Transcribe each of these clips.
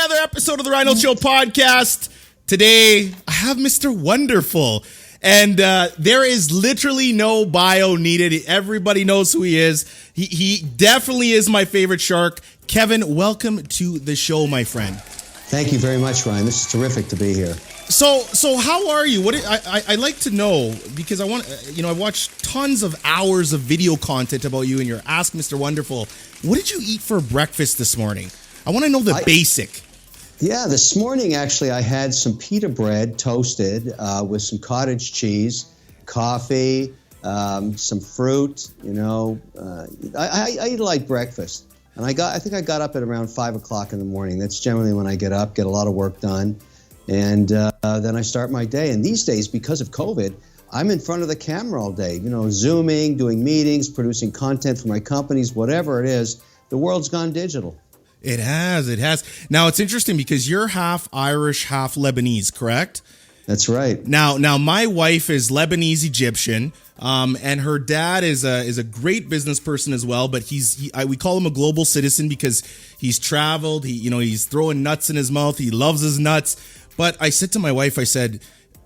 another episode of the Ryan Holtz Show podcast. Today, I have Mr. Wonderful. And there is literally no bio needed. Everybody knows who he is. He definitely is my favorite shark. Kevin, welcome to the show, my friend. Thank you very much, Ryan. This is terrific to be here. So how are you? I like to know, because I want, I've watched tons of hours of video content about you and your Ask Mr. Wonderful. What did you eat for breakfast this morning? I want to know the basic. Yeah, this morning, actually, I had some pita bread toasted with some cottage cheese, coffee, some fruit, I eat a light breakfast. And I think I got up at around 5 o'clock in the morning. That's generally when I get up, get a lot of work done. And then I start my day. And these days, because of COVID, I'm in front of the camera all day, Zooming, doing meetings, producing content for my companies, whatever it is. The world's gone digital. It has. Now, it's interesting because you're half Irish, half Lebanese, correct? That's right. Now, my wife is Lebanese Egyptian, and her dad is a great business person as well. But we call him a global citizen because he's traveled. He's throwing nuts in his mouth. He loves his nuts. But I said to my wife, I said,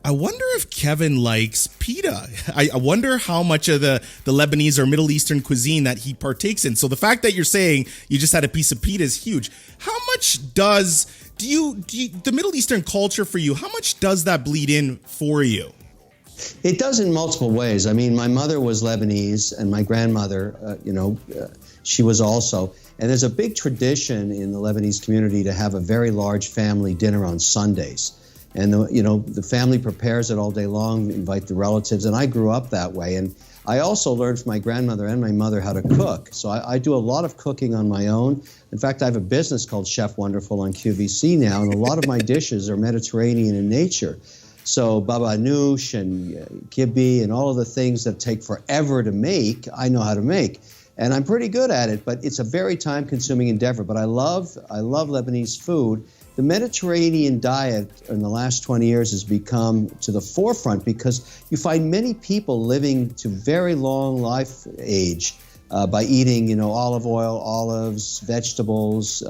I wonder if Kevin likes pita. I wonder how much of the Lebanese or Middle Eastern cuisine that he partakes in. So the fact that you're saying you just had a piece of pita is huge. How much does the Middle Eastern culture for you, how much does that bleed in for you? It does in multiple ways. I mean, my mother was Lebanese and my grandmother, she was also. And there's a big tradition in the Lebanese community to have a very large family dinner on Sundays. And, the family prepares it all day long, invite the relatives. And I grew up that way. And I also learned from my grandmother and my mother how to cook. So I do a lot of cooking on my own. In fact, I have a business called Chef Wonderful on QVC now. And a lot of my dishes are Mediterranean in nature. So baba ganoush and kibbeh and all of the things that take forever to make, I know how to make. And I'm pretty good at it, but it's a very time-consuming endeavor. But I love Lebanese food. The Mediterranean diet in the last 20 years has become to the forefront because you find many people living to very long life age by eating, olive oil, olives, vegetables,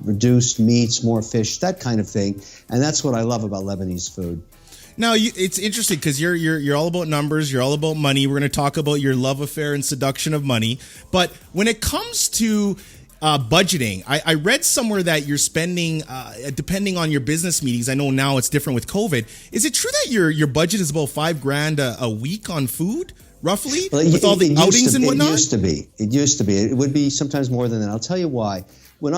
reduced meats, more fish, that kind of thing. And that's what I love about Lebanese food. Now, it's interesting because you're all about numbers. You're all about money. We're going to talk about your love affair and seduction of money. But when it comes to budgeting, I read somewhere that you're spending, depending on your business meetings, I know now it's different with COVID. Is it true that your budget is about $5,000 a week on food, roughly, with all the outings and whatnot? It used to be. It would be sometimes more than that. I'll tell you why. When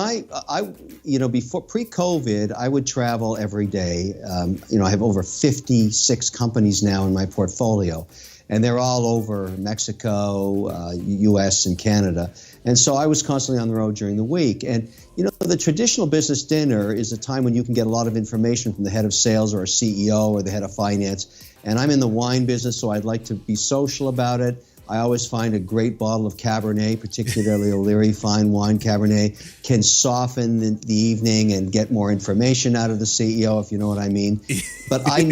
before pre-COVID, I would travel every day. I have over 56 companies now in my portfolio, and they're all over Mexico, U.S., and Canada. And so I was constantly on the road during the week. And, the traditional business dinner is a time when you can get a lot of information from the head of sales or a CEO or the head of finance. And I'm in the wine business, so I'd like to be social about it. I always find a great bottle of Cabernet, particularly Oleary fine wine Cabernet, can soften the evening and get more information out of the CEO, if you know what I mean. But I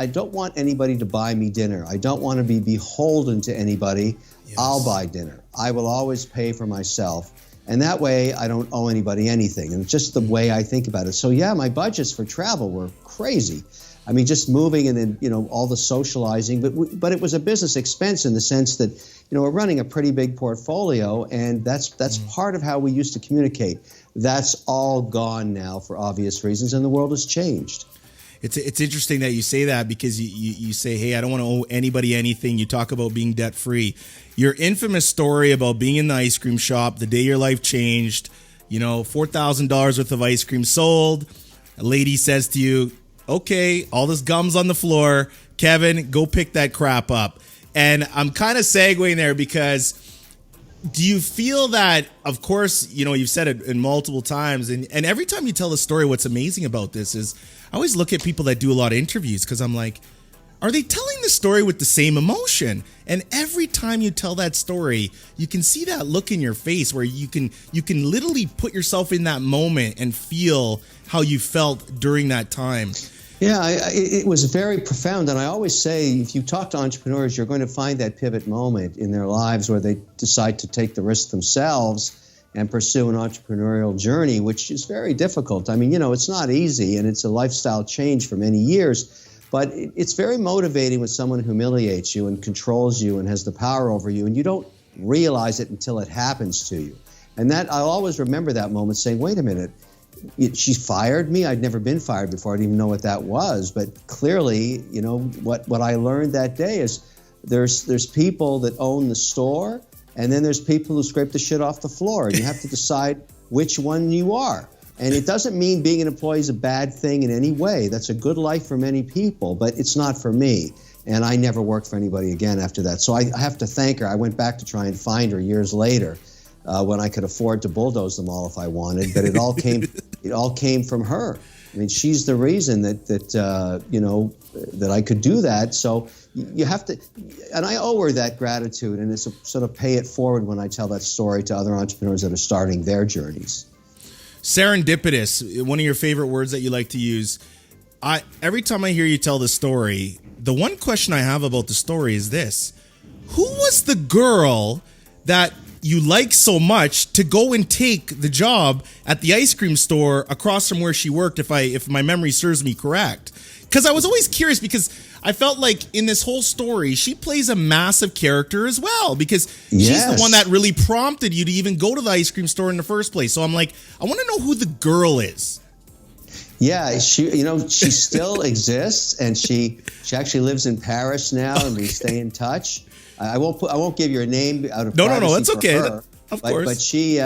don't want anybody to buy me dinner. I don't want to be beholden to anybody. Yes. I'll buy dinner. I will always pay for myself. And that way I don't owe anybody anything. And it's just the way I think about it. So yeah, my budgets for travel were crazy. I mean, just moving and then, all the socializing, but it was a business expense in the sense that, we're running a pretty big portfolio, and that's part of how we used to communicate. That's all gone now for obvious reasons, and the world has changed. It's interesting that you say that because you say, hey, I don't want to owe anybody anything. You talk about being debt-free. Your infamous story about being in the ice cream shop, the day your life changed, $4,000 worth of ice cream sold. A lady says to you, okay, all this gum's on the floor. Kevin, go pick that crap up. And I'm kind of segueing there because do you feel that, of course, you've said it in multiple times, and every time you tell the story, what's amazing about this is I always look at people that do a lot of interviews because I'm like, are they telling the story with the same emotion? And every time you tell that story, you can see that look in your face where you can literally put yourself in that moment and feel how you felt during that time. Yeah, it was very profound. And I always say, if you talk to entrepreneurs, you're going to find that pivot moment in their lives where they decide to take the risk themselves and pursue an entrepreneurial journey, which is very difficult. I mean, it's not easy, and it's a lifestyle change for many years. But it's very motivating when someone humiliates you and controls you and has the power over you, and you don't realize it until it happens to you. And that I'll always remember that moment, saying, "Wait a minute, she fired me. I'd never been fired before. I didn't even know what that was." But clearly, what I learned that day is there's people that own the store, and then there's people who scrape the shit off the floor, and you have to decide which one you are. And it doesn't mean being an employee is a bad thing in any way. That's a good life for many people, but it's not for me. And I never worked for anybody again after that. So I have to thank her. I went back to try and find her years later when I could afford to bulldoze them all if I wanted. But it all came from her. I mean, she's the reason that I could do that. So you have to, and I owe her that gratitude. And it's a sort of pay it forward when I tell that story to other entrepreneurs that are starting their journeys. Serendipitous, one of your favorite words that you like to use. Every time I hear you tell the story, the one question I have about the story is this: who was the girl that you like so much to go and take the job at the ice cream store across from where she worked, if my memory serves me correct? Because I was always curious, because I felt like in this whole story, she plays a massive character as well, because she's the one that really prompted you to even go to the ice cream store in the first place. So I'm like, I want to know who the girl is. Yeah, she still exists, and she actually lives in Paris now, and we stay in touch. I won't give you her name out of privacy. No, that's okay. Of course. But she,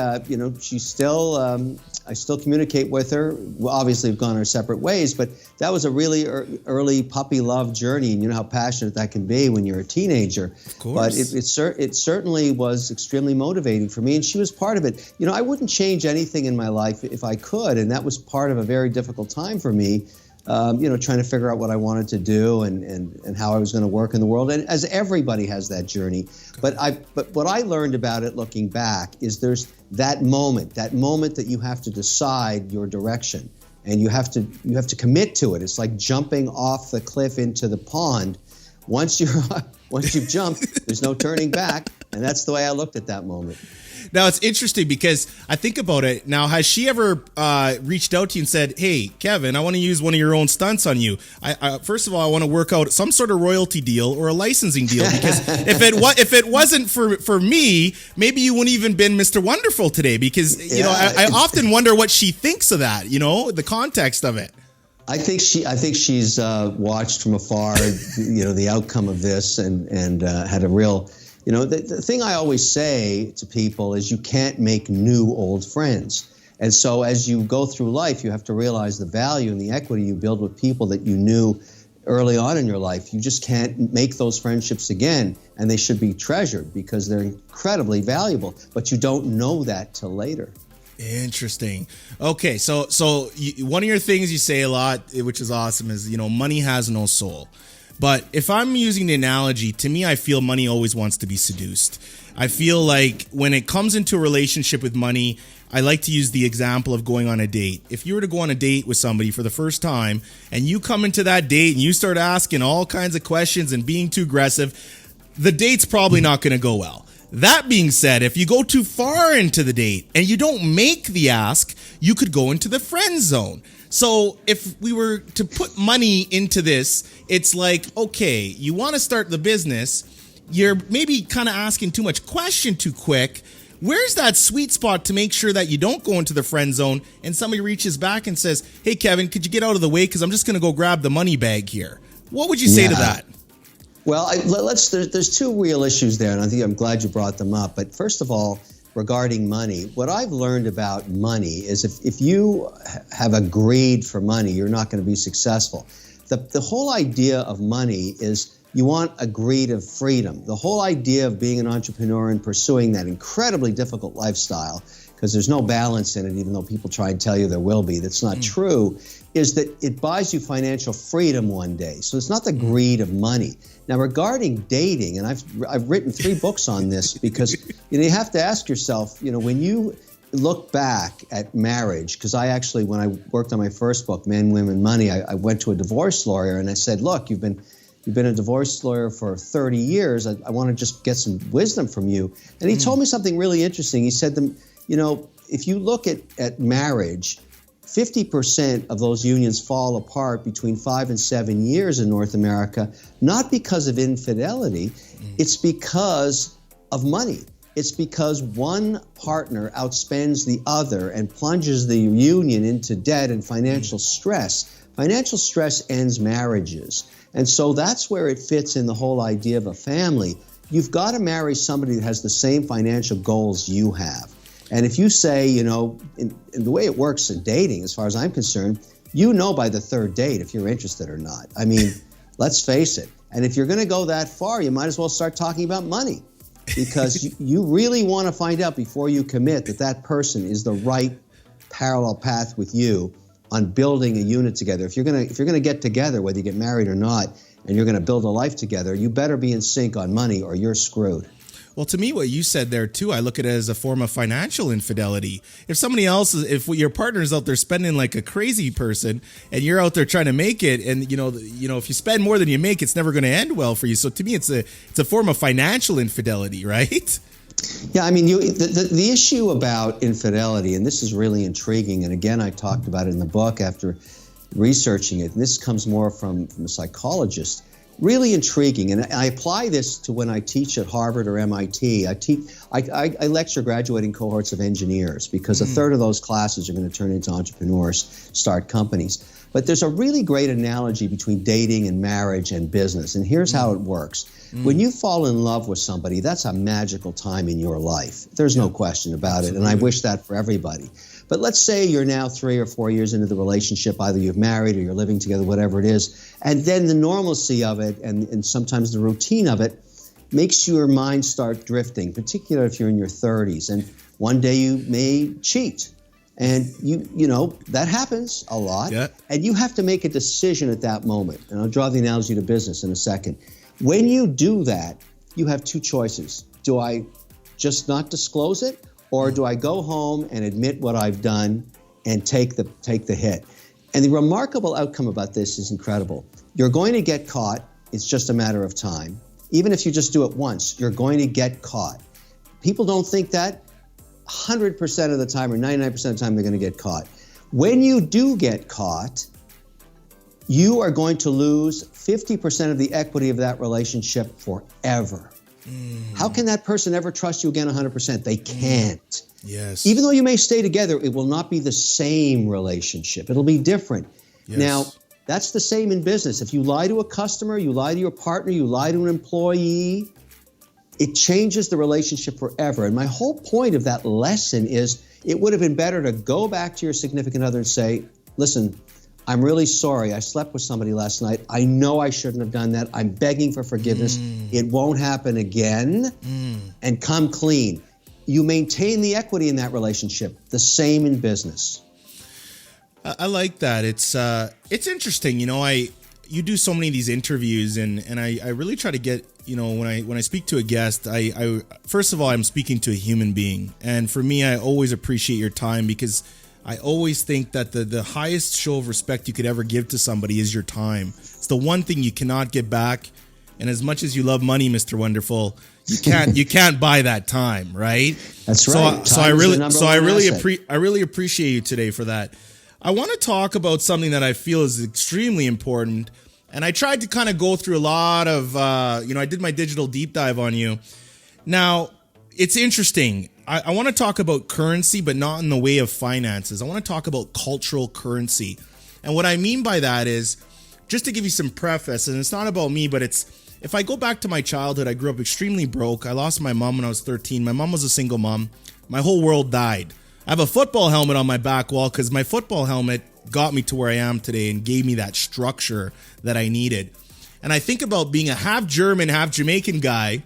she's still. I still communicate with her. Well, obviously, we've gone our separate ways, but that was a really early puppy love journey, and you know how passionate that can be when you're a teenager. Of course. But it certainly was extremely motivating for me, and she was part of it. I wouldn't change anything in my life if I could, and that was part of a very difficult time for me. Trying to figure out what I wanted to do and how I was going to work in the world. And as everybody has that journey. But what I learned about it looking back is there's that moment that you have to decide your direction, and you have to commit to it. It's like jumping off the cliff into the pond. Once you've jumped, there's no turning back. And that's the way I looked at that moment. Now, it's interesting because I think about it. Now, has she ever reached out to you and said, "Hey, Kevin, I want to use one of your own stunts on you. First of all, I want to work out some sort of royalty deal or a licensing deal, because if it wasn't for me, maybe you wouldn't even been Mr. Wonderful today." Because I often wonder what she thinks of that. The context of it. I think she's watched from afar, the outcome of this, and had a real. The thing I always say to people is you can't make new old friends. And so as you go through life, you have to realize the value and the equity you build with people that you knew early on in your life. You just can't make those friendships again, and they should be treasured because they're incredibly valuable. But you don't know that till later. Interesting. Okay, so one of your things you say a lot, which is awesome, is money has no soul. But if I'm using the analogy, to me, I feel money always wants to be seduced. I feel like when it comes into a relationship with money, I like to use the example of going on a date. If you were to go on a date with somebody for the first time, and you come into that date and you start asking all kinds of questions and being too aggressive, the date's probably not going to go well. That being said, if you go too far into the date and you don't make the ask, you could go into the friend zone. So if we were to put money into this, it's like, okay, you want to start the business, you're maybe kind of asking too much question too quick. Where's that sweet spot to make sure that you don't go into the friend zone and somebody reaches back and says, "Hey, Kevin, could you get out of the way? Because I'm just going to go grab the money bag here." What would you say to that? Well, there's two real issues there, and I think I'm glad you brought them up. But first of all, regarding money, what I've learned about money is if you have a greed for money, you're not going to be successful. The whole idea of money is you want a greed of freedom. The whole idea of being an entrepreneur and pursuing that incredibly difficult lifestyle, because there's no balance in it, even though people try and tell you there will be, that's not true, is that it buys you financial freedom one day. So it's not the greed of money. Now, regarding dating, and I've written 3 books on this, because you have to ask yourself, when you look back at marriage, because I actually, when I worked on my first book, Men, Women, Money, I went to a divorce lawyer and I said, "Look, you've been a divorce lawyer for 30 years. I want to just get some wisdom from you." And he told me something really interesting. He said, if you look at marriage, 50% of those unions fall apart between 5 and 7 years in North America, not because of infidelity, it's because of money. It's because one partner outspends the other and plunges the union into debt and financial stress. Financial stress ends marriages. And so that's where it fits in the whole idea of a family. You've got to marry somebody that has the same financial goals you have. And if you say, in the way it works in dating, as far as I'm concerned, by the third date if you're interested or not. I mean, let's face it. And if you're going to go that far, you might as well start talking about money, because you really want to find out before you commit that person is the right parallel path with you on building a unit together. If you're going to get together, whether you get married or not, and you're going to build a life together, you better be in sync on money or you're screwed. Well, to me, what you said there too, I look at it as a form of financial infidelity. If your partner's out there spending like a crazy person, and you're out there trying to make it, and if you spend more than you make, it's never going to end well for you. So to me, it's a form of financial infidelity, right? Yeah, I mean, the issue about infidelity, and this is really intriguing, and again, I talked about it in the book after researching it, and this comes more from a psychologist. Really intriguing, and I apply this to when I teach at Harvard or MIT. I lecture graduating cohorts of engineers, because a third of those classes are going to turn into entrepreneurs, start companies. But there's a really great analogy between dating and marriage and business, and here's how it works. When you fall in love with somebody, that's a magical time in your life. There's no question about it, and I wish that for everybody. But let's say you're now 3 or 4 years into the relationship, either you've married or you're living together, whatever it is, and then the normalcy of it and sometimes the routine of it makes your mind start drifting, particularly if you're in your 30s. And one day you may cheat. And that happens a lot. Yeah. And you have to make a decision at that moment. And I'll draw the analogy to business in a second. When you do that, you have two choices. Do I just not disclose it? Or do I go home and admit what I've done and take the hit? And the remarkable outcome about this is incredible. You're going to get caught. It's just a matter of time. Even if you just do it once, you're going to get caught. People don't think that. 100% of the time or 99% of the time they're going to get caught. When you do get caught, you are going to lose 50% of the equity of that relationship forever. How can that person ever trust you again 100%? They can't. Yes. Even though you may stay together, it will not be the same relationship. It'll be different. Yes. Now, that's the same in business. If you lie to a customer, you lie to your partner, you lie to an employee, it changes the relationship forever. And my whole point of that lesson is it would have been better to go back to your significant other and say, listen, I'm really sorry. I slept with somebody last night. I know I shouldn't have done that. I'm begging for forgiveness. It won't happen again. And come clean. You maintain the equity in that relationship. The same in business. I like that. It's interesting. You do so many of these interviews, and I really try to get, when I speak to a guest, I first of all, I'm speaking to a human being. And for me, I always appreciate your time, because I always think that the highest show of respect you could ever give to somebody is your time. It's the one thing you cannot get back. And as much as you love money, Mr. Wonderful, you can't buy that time, right? That's right. So I really appreciate you today for that. I want to talk about something that I feel is extremely important. And I tried to kind of go through a lot of, I did my digital deep dive on you. Now, it's interesting. I want to talk about currency, but not in the way of finances. I want to talk about cultural currency. And what I mean by that is, just to give you some preface, and it's not about me, but if I go back to my childhood, I grew up extremely broke. I lost my mom when I was 13. My mom was a single mom. My whole world died. I have a football helmet on my back wall because my football helmet got me to where I am today and gave me that structure that I needed. And I think about being a half German, half Jamaican guy,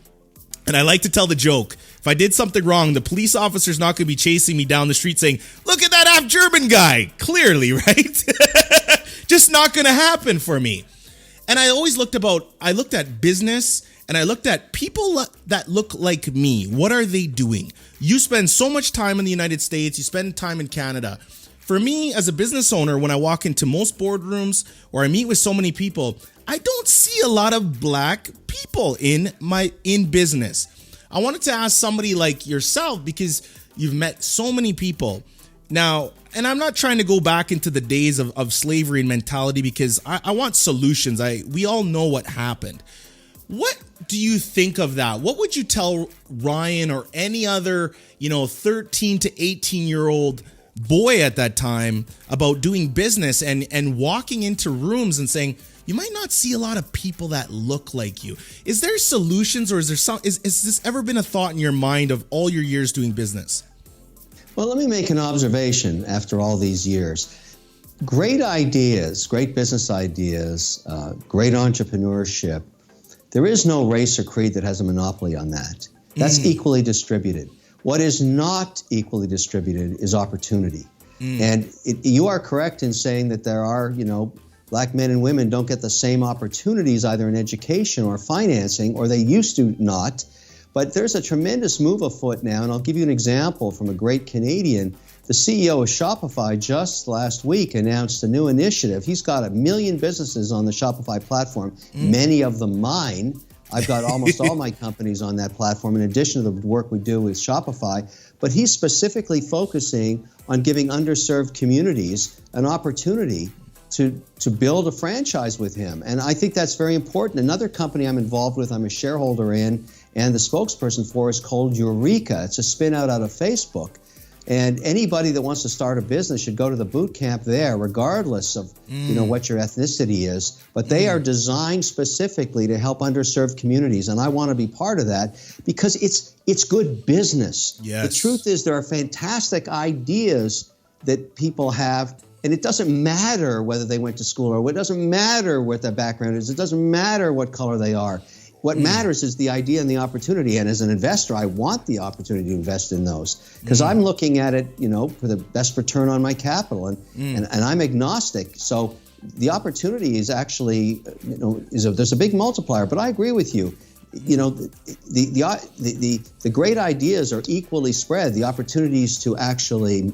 and I like to tell the joke. If I did something wrong, the police officer's not going to be chasing me down the street saying, look at that half German guy. Clearly, right? Just not going to happen for me. And I always looked at business, and I looked at people that look like me. What are they doing? You spend so much time in the United States. You spend time in Canada. For me, as a business owner, when I walk into most boardrooms or I meet with so many people, I don't see a lot of black people in business. I wanted to ask somebody like yourself, because You've met so many people. Now, and I'm not trying to go back into the days of slavery and mentality, because I want solutions. We all know what happened. What do you think of that? What would you tell Ryan or any other, 13 to 18-year-old boy at that time about doing business and walking into rooms and saying, you might not see a lot of people that look like you? Is there solutions, or is this ever been a thought in your mind of all your years doing business? Well, let me make an observation after all these years. Great ideas, great business ideas, great entrepreneurship. There is no race or creed that has a monopoly on that. That's equally distributed. What is not equally distributed is opportunity. And you are correct in saying that there are, Black men and women don't get the same opportunities either in education or financing, or they used to not. But there's a tremendous move afoot now, and I'll give you an example from a great Canadian. The CEO of Shopify just last week announced a new initiative. He's got 1 million businesses on the Shopify platform, many of them mine. I've got almost all my companies on that platform, in addition to the work we do with Shopify. But he's specifically focusing on giving underserved communities an opportunity to build a franchise with him. And I think that's very important. Another company I'm involved with, I'm a shareholder in, and the spokesperson for, is called Eureka. It's a spin out of Facebook. And anybody that wants to start a business should go to the boot camp there, regardless of what your ethnicity is. But they are designed specifically to help underserved communities, and I want to be part of that because it's good business. Yes. The truth is, there are fantastic ideas that people have, and it doesn't matter whether they went to school, or it doesn't matter what their background is. It doesn't matter what color they are. What matters is the idea and the opportunity. And as an investor, I want the opportunity to invest in those, because I'm looking at it, for the best return on my capital, and I'm agnostic. So the opportunity is actually, there's a big multiplier. But I agree with you. The great ideas are equally spread. The opportunities to actually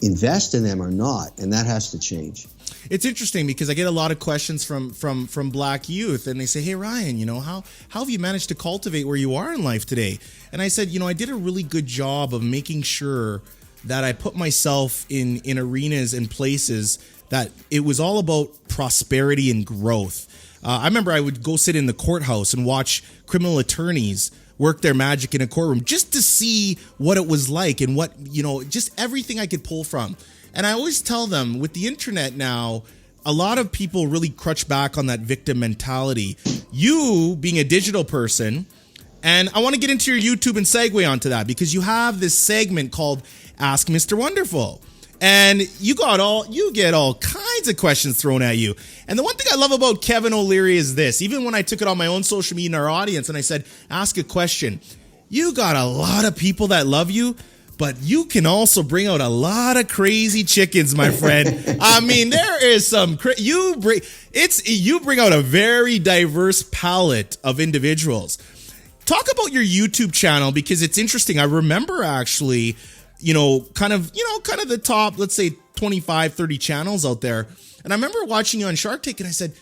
invest in them are not, and that has to change. It's interesting because I get a lot of questions from Black youth, and they say, hey, Ryan, how have you managed to cultivate where you are in life today? And I said, I did a really good job of making sure that I put myself in arenas and places that it was all about prosperity and growth. I remember I would go sit in the courthouse and watch criminal attorneys work their magic in a courtroom just to see what it was like, and what, just everything I could pull from. And I always tell them, with the internet now, a lot of people really crutch back on that victim mentality. You being a digital person, and I want to get into your YouTube and segue onto that, because you have this segment called Ask Mr. Wonderful. And you get all kinds of questions thrown at you. And the one thing I love about Kevin Oleary is this. Even when I took it on my own social media in our audience and I said, ask a question, you got a lot of people that love you, but you can also bring out a lot of crazy chickens, my friend. I mean, there is some you bring out a very diverse palette of individuals. Talk about your YouTube channel, because it's interesting. I remember actually, kind of the top, let's say 25, 30 channels out there. And I remember watching you on Shark Tank, and I said,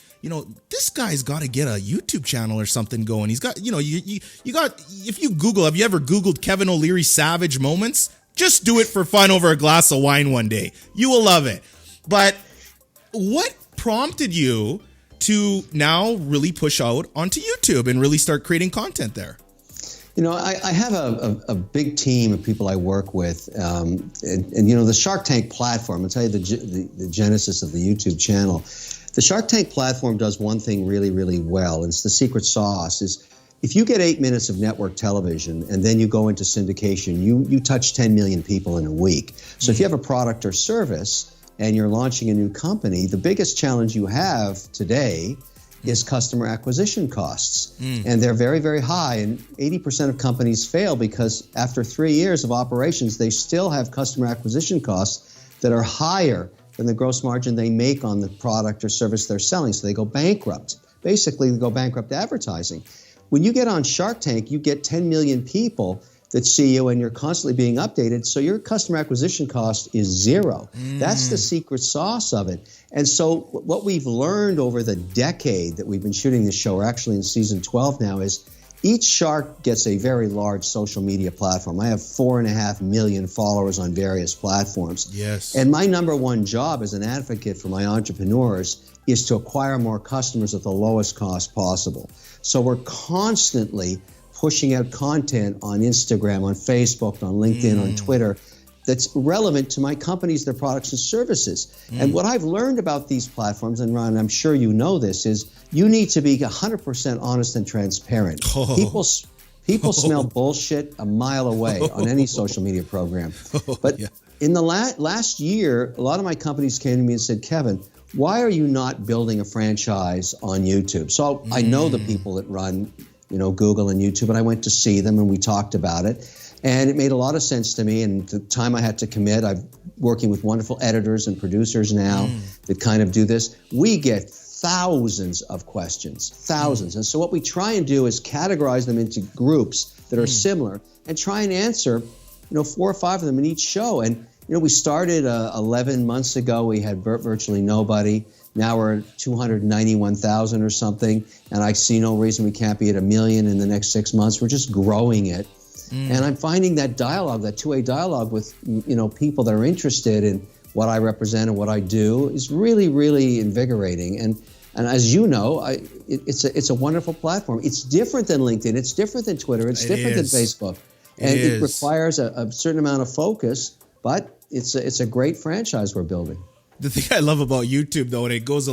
this guy's got to get a YouTube channel or something going. He's got, if you Google, have you ever Googled Kevin Oleary savage moments? Just do it for fun over a glass of wine one day. You will love it. But what prompted you to now really push out onto YouTube and really start creating content there? I have a big team of people I work with, and the Shark Tank platform, I'll tell you the genesis of the YouTube channel. The Shark Tank platform does one thing really, really well, and it's the secret sauce, is if you get 8 minutes of network television and then you go into syndication, you touch 10 million people in a week. So if you have a product or service and you're launching a new company, the biggest challenge you have today is customer acquisition costs. And they're very, very high. And 80% of companies fail because after 3 years of operations, they still have customer acquisition costs that are higher than the gross margin they make on the product or service they're selling. So they go bankrupt. Basically, they go bankrupt advertising. When you get on Shark Tank, you get 10 million people that see you, and you're constantly being updated. So your customer acquisition cost is zero. That's the secret sauce of it. And so what we've learned over the decade that we've been shooting this show, we're actually in season 12 now, is each shark gets a very large social media platform. I have 4.5 million followers on various platforms. Yes. And my number one job as an advocate for my entrepreneurs is to acquire more customers at the lowest cost possible. So we're constantly pushing out content on Instagram, on Facebook, on LinkedIn, on Twitter, that's relevant to my companies, their products and services. And what I've learned about these platforms, and Ron, I'm sure you know this, is you need to be 100% honest and transparent. People smell bullshit a mile away on any social media program. But in the last year, a lot of my companies came to me and said, Kevin, why are you not building a franchise on YouTube? So I know the people that run, Google and YouTube, and I went to see them and we talked about it. And it made a lot of sense to me. And the time I had to commit, I'm working with wonderful editors and producers now that kind of do this. We get thousands of questions, thousands. And so what we try and do is categorize them into groups that are similar and try and answer, 4 or 5 of them in each show. And, we started 11 months ago. We had virtually nobody. Now we're at 291,000 or something. And I see no reason we can't be at 1 million in the next 6 months. We're just growing it. And I'm finding that dialogue, that two-way dialogue with, people that are interested in what I represent and what I do is really, really invigorating. And as you know, it's a wonderful platform. It's different than LinkedIn. It's different than Twitter. It's different than Facebook. And it requires a certain amount of focus, but it's a great franchise we're building. The thing I love about YouTube, though, and it goes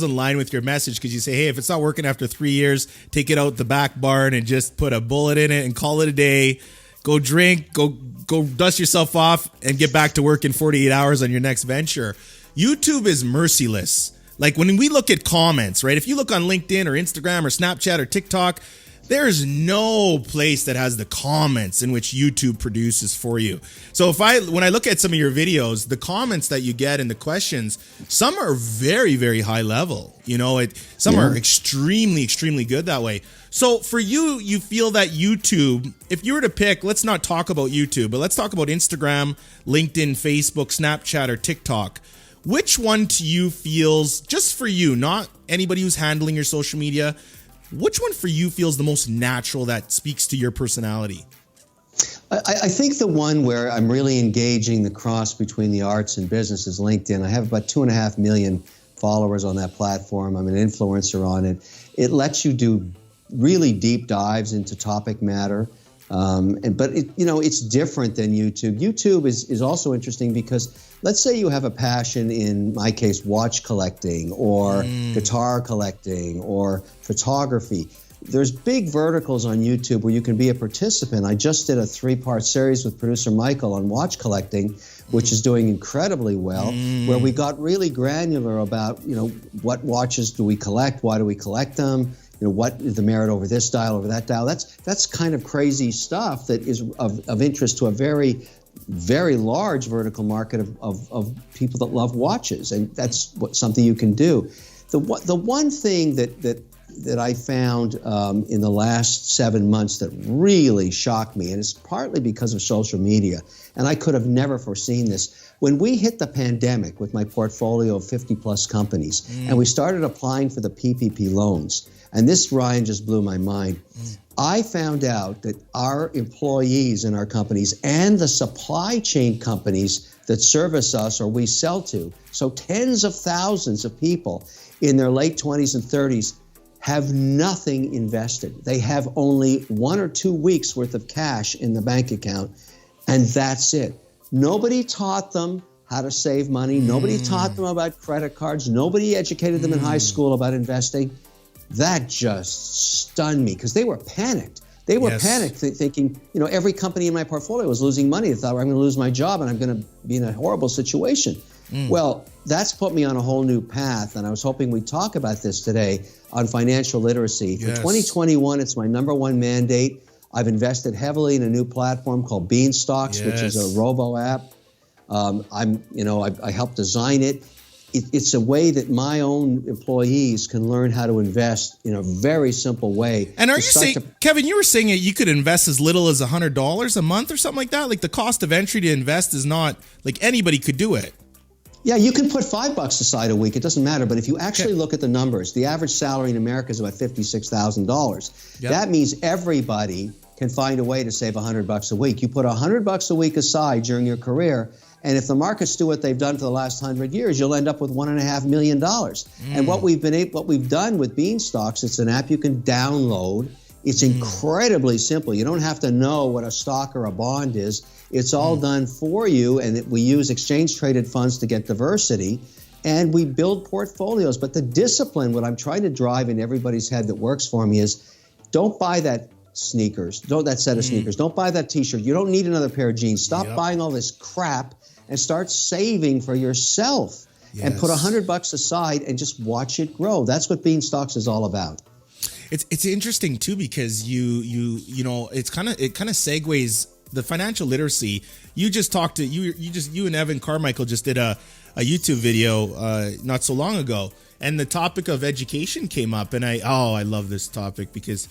in line with your message, because you say, hey, if it's not working after 3 years, take it out the back barn and just put a bullet in it and call it a day. Go drink, go dust yourself off and get back to work in 48 hours on your next venture. YouTube is merciless. Like when we look at comments, right? If you look on LinkedIn or Instagram or Snapchat or TikTok, there's no place that has the comments in which YouTube produces for you. So when I look at some of your videos, the comments that you get and the questions, some are very, very high level. Some are extremely, extremely good that way. So for you, you feel that YouTube, if you were to pick, let's not talk about YouTube, but let's talk about Instagram, LinkedIn, Facebook, Snapchat, or TikTok. Which one to you feels, just for you, not anybody who's handling your social media, which one for you feels the most natural that speaks to your personality? I think the one where I'm really engaging the cross between the arts and business is LinkedIn. I have about 2.5 million followers on that platform. I'm an influencer on it. It lets you do really deep dives into topic matter. But it's different than YouTube. YouTube is also interesting because let's say you have a passion, in my case, watch collecting or guitar collecting or photography. There's big verticals on YouTube where you can be a participant. I just did a 3-part series with producer Michael on watch collecting, which is doing incredibly well, where we got really granular about, what watches do we collect? Why do we collect them? What is the merit over this dial, over that dial? That's kind of crazy stuff that is of interest to a very, very large vertical market of people that love watches, and that's something you can do. The one thing that I found in the last 7 months that really shocked me, and it's partly because of social media, and I could have never foreseen this. When we hit the pandemic with my portfolio of 50-plus companies, and we started applying for the PPP loans, and this, Ryan, just blew my mind. I found out that our employees in our companies and the supply chain companies that service us or we sell to, so tens of thousands of people in their late 20s and 30s, have nothing invested. They have only 1 or 2 weeks worth of cash in the bank account, and that's it. Nobody taught them how to save money. Nobody taught them about credit cards. Nobody educated them in high school about investing. That just stunned me because they were panicked. They were panicked, thinking, every company in my portfolio was losing money. They thought, I'm going to lose my job and I'm going to be in a horrible situation. Well, that's put me on a whole new path, and I was hoping we'd talk about this today on financial literacy. For 2021, it's my number one mandate. I've invested heavily in a new platform called Beanstox, which is a robo app. I helped design it. It's a way that my own employees can learn how to invest in a very simple way. And are you saying, Kevin, you were saying that you could invest as little as $100 a month or something like that? Like the cost of entry to invest is not, like anybody could do it. Yeah, you can put $5 aside a week. It doesn't matter. But if you actually look at the numbers, the average salary in America is about $56,000. Yep. That means everybody can find a way to save $100 a week. You put $100 a week aside during your career, and if the markets do what they've done for the last 100 years, you'll end up with $1.5 million. And what we've done with Beanstox, it's an app you can download. It's incredibly simple. You don't have to know what a stock or a bond is. It's all done for you, and we use exchange-traded funds to get diversity, and we build portfolios. But the discipline, what I'm trying to drive in everybody's head that works for me is, don't buy that sneakers, that set of sneakers. Don't buy that T-shirt. You don't need another pair of jeans. Stop buying all this crap and start saving for yourself. And put $100 aside and just watch it grow. That's what Beanstox is all about. It's interesting too, because you know it kind of segues the financial literacy. You just talked to you and Evan Carmichael just did a YouTube video not so long ago, and the topic of education came up, and I love this topic because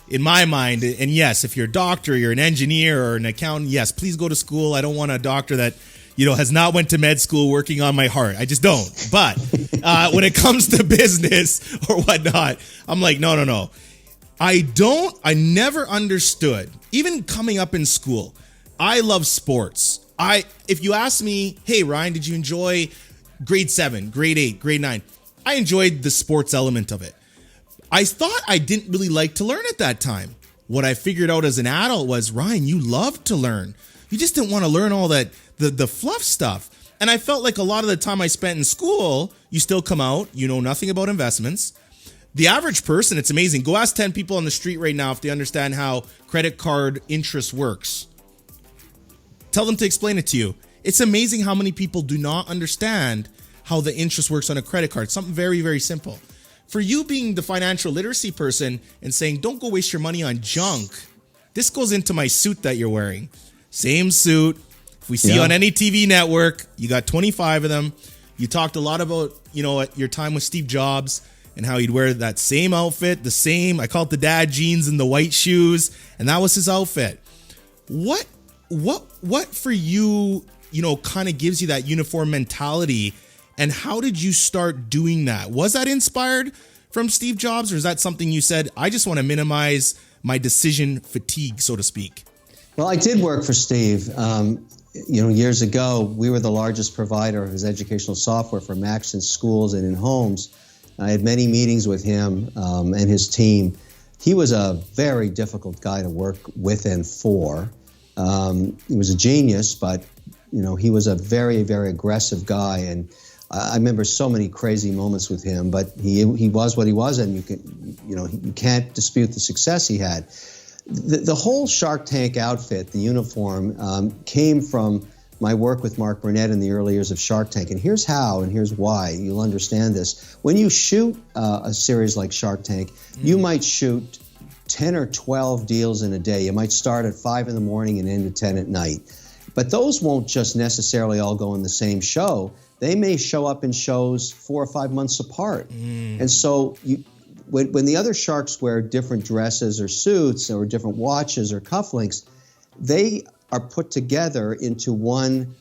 in my mind, and yes, if you're a doctor, you're an engineer or an accountant, yes, please go to school. I don't want a doctor that has not went to med school working on my heart. I just don't. But when it comes to business or whatnot, I'm like, no. I never understood, even coming up in school, I love sports. If you ask me, hey, Ryan, did you enjoy grade 7, grade 8, grade 9? I enjoyed the sports element of it. I thought I didn't really like to learn at that time. What I figured out as an adult was, Ryan, you loved to learn. You just didn't want to learn all that, the fluff stuff. And I felt like a lot of the time I spent in school, you still come out, you know nothing about investments. The average person, it's amazing. Go ask 10 people on the street right now if they understand how credit card interest works. Tell them to explain it to you. It's amazing how many people do not understand how the interest works on a credit card. Something very, very simple. For you being the financial literacy person and saying, don't go waste your money on junk. This goes into my suit that you're wearing. Same suit. If we see you on any TV network, you got 25 of them. You talked a lot about, your time with Steve Jobs and how he'd wear that same outfit, I call it the dad jeans and the white shoes. And that was his outfit. What for you, kind of gives you that uniform mentality? And how did you start doing that? Was that inspired from Steve Jobs, or is that something you said, I just want to minimize my decision fatigue, so to speak? Well, I did work for Steve. Years ago, we were the largest provider of his educational software for Macs in schools and in homes. I had many meetings with him and his team. He was a very difficult guy to work with and for. He was a genius, but he was a very, very aggressive guy, and I remember so many crazy moments with him. But he was what he was, and you can't dispute the success he had. The whole Shark Tank outfit, the uniform, came from my work with Mark Burnett in the early years of Shark Tank. And here's how, and here's why. You'll understand this. When you shoot a series like Shark Tank, you might shoot 10 or 12 deals in a day. You might start at 5 in the morning and end at 10 at night. But those won't just necessarily all go in the same show. They may show up in shows 4 or 5 months apart. And so when the other sharks wear different dresses or suits or different watches or cufflinks, they are put together into one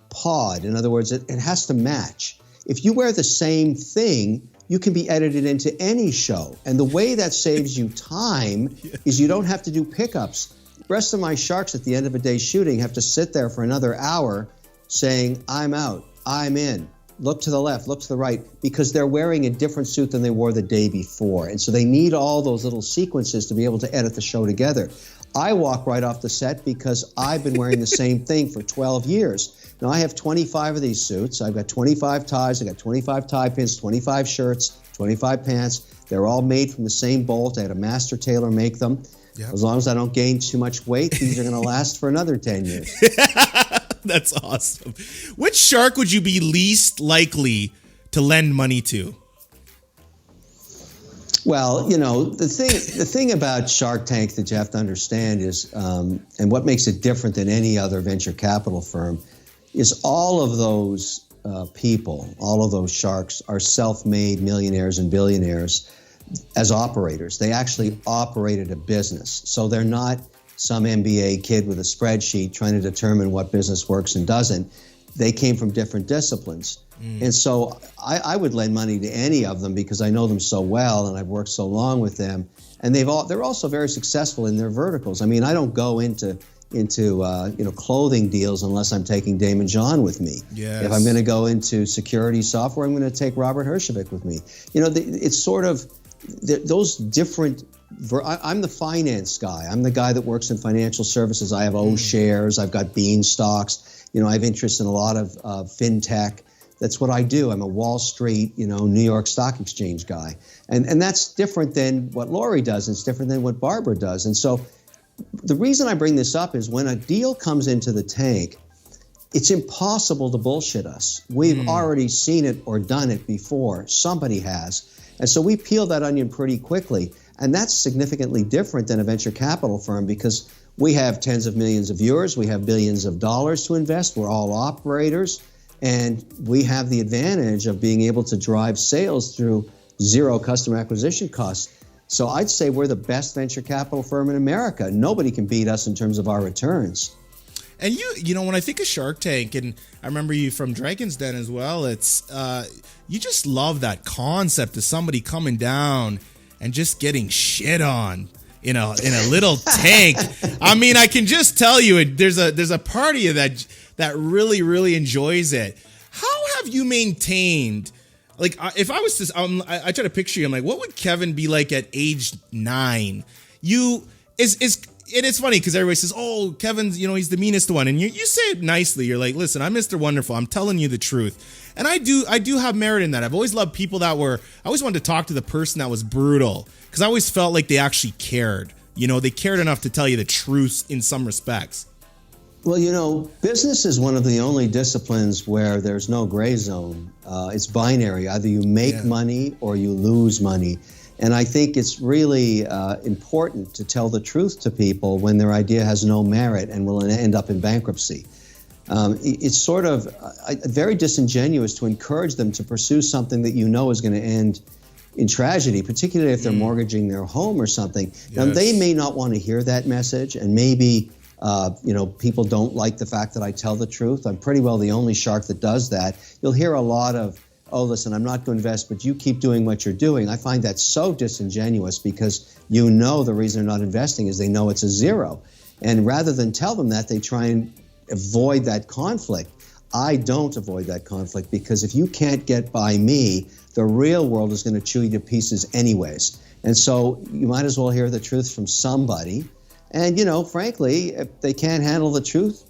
pod. In other words, it has to match. If you wear the same thing, you can be edited into any show. And the way that saves you time is you don't have to do pickups. The rest of my sharks at the end of a day shooting have to sit there for another hour saying, I'm out, I'm in. Look to the left, look to the right, because they're wearing a different suit than they wore the day before. And so they need all those little sequences to be able to edit the show together. I walk right off the set because I've been wearing the same thing for 12 years. Now, I have 25 of these suits. I've got 25 ties. I've got 25 tie pins, 25 shirts, 25 pants. They're all made from the same bolt. I had a master tailor make them. Yep. As long as I don't gain too much weight, these are going to last for another 10 years. That's awesome. Which shark would you be least likely to lend money to? Well, the thing about Shark Tank that you have to understand is, and what makes it different than any other venture capital firm, is all of those people, all of those sharks are self-made millionaires and billionaires as operators. They actually operated a business. So they're not some MBA kid with a spreadsheet trying to determine what business works and doesn't. they came from different disciplines. And so I would lend money to any of them because I know them so well and I've worked so long with them. And they're also very successful in their verticals. I mean, I don't go into clothing deals unless I'm taking Damon John with me. Yes. If I'm going to go into security software, I'm going to take Robert Hershevik with me. It's sort of those different. I'm the finance guy. I'm the guy that works in financial services. I have O shares. I've got Beanstox. I have interest in a lot of fintech. That's what I do. I'm a Wall Street, New York Stock Exchange guy. And that's different than what Oleary does. It's different than what Barbara does. And so the reason I bring this up is when a deal comes into the tank, it's impossible to bullshit us. We've already seen it or done it before. Somebody has. And so we peel that onion pretty quickly. And that's significantly different than a venture capital firm because we have tens of millions of viewers. We have billions of dollars to invest. We're all operators. And we have the advantage of being able to drive sales through zero customer acquisition costs. So I'd say we're the best venture capital firm in America. Nobody can beat us in terms of our returns. And when I think of Shark Tank, and I remember you from Dragon's Den as well, it's you just love that concept of somebody coming down and just getting shit on in a little tank. I mean, I can just tell you, there's a party of that really, really enjoys it. How have you maintained? Like, if I was to, I try to picture you. I'm like, what would Kevin be like at age 9? And it's funny because everybody says, "Oh, Kevin's, he's the meanest one," and you say it nicely. You're like, "Listen, I'm Mr. Wonderful. I'm telling you the truth," and I do have merit in that. I've always loved people I always wanted to talk to the person that was brutal because I always felt like they actually cared. They cared enough to tell you the truth in some respects. Well, business is one of the only disciplines where there's no gray zone. It's binary. Either you make money or you lose money. And I think it's really important to tell the truth to people when their idea has no merit and will end up in bankruptcy. It's sort of very disingenuous to encourage them to pursue something that is going to end in tragedy, particularly if they're mortgaging their home or something. Yes. Now, they may not want to hear that message, and maybe people don't like the fact that I tell the truth. I'm pretty well the only shark that does that. You'll hear a lot of, "Oh, listen, I'm not going to invest, but you keep doing what you're doing." I find that so disingenuous because the reason they're not investing is they know it's a zero. And rather than tell them that, they try and avoid that conflict. I don't avoid that conflict because if you can't get by me, the real world is going to chew you to pieces anyways. And so you might as well hear the truth from somebody. And, frankly, if they can't handle the truth,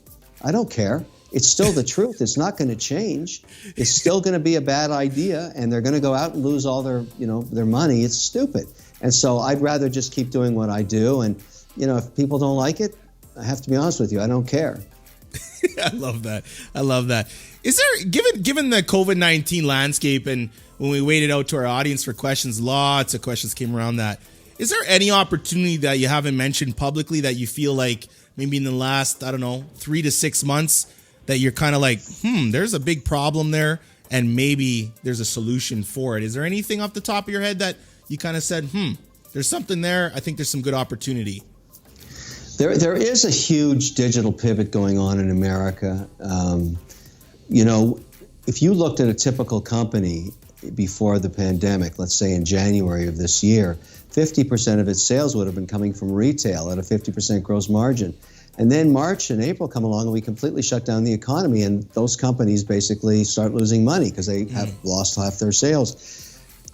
I don't care. It's still the truth. It's not going to change. It's still going to be a bad idea, and they're going to go out and lose all their money. It's stupid. And so I'd rather just keep doing what I do. And, if people don't like it, I have to be honest with you, I don't care. I love that. Is there, given the COVID-19 landscape, and when we waited out to our audience for questions, lots of questions came around that. Is there any opportunity that you haven't mentioned publicly that you feel like maybe in the last, 3 to 6 months that you're kind of like, there's a big problem there and maybe there's a solution for it? Is there anything off the top of your head that you kind of said, there's something there. I think there's some good opportunity. There is a huge digital pivot going on in America. If you looked at a typical company before the pandemic, let's say in January of this year, 50% of its sales would have been coming from retail at a 50% gross margin. And then March and April come along and we completely shut down the economy, and those companies basically start losing money because they have lost half their sales.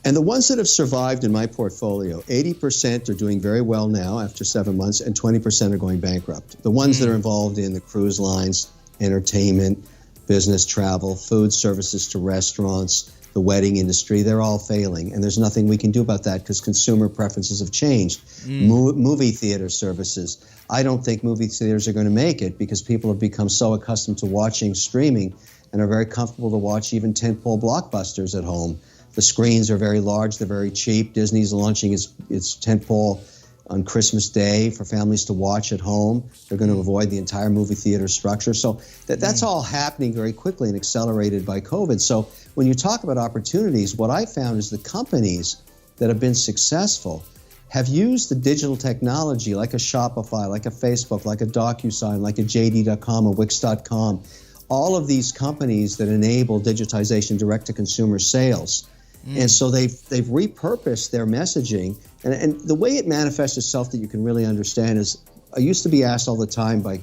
And the ones that have survived in my portfolio, 80% are doing very well now after 7 months, and 20% are going bankrupt. The ones that are involved in the cruise lines, entertainment, business travel, food services to restaurants, the wedding industry, they're all failing. And there's nothing we can do about that because consumer preferences have changed. Movie theater services. I don't think movie theaters are going to make it because people have become so accustomed to watching streaming and are very comfortable to watch even tentpole blockbusters at home. The screens are very large, they're very cheap. Disney's launching its tentpole on Christmas Day for families to watch at home. They're going to avoid the entire movie theater structure. So that's all happening very quickly and accelerated by COVID. So when you talk about opportunities, what I found is the companies that have been successful have used the digital technology like a Shopify, like a Facebook, like a DocuSign, like a JD.com, a Wix.com, all of these companies that enable digitization, direct-to-consumer sales. And so they've repurposed their messaging. And the way it manifests itself that you can really understand is, I used to be asked all the time by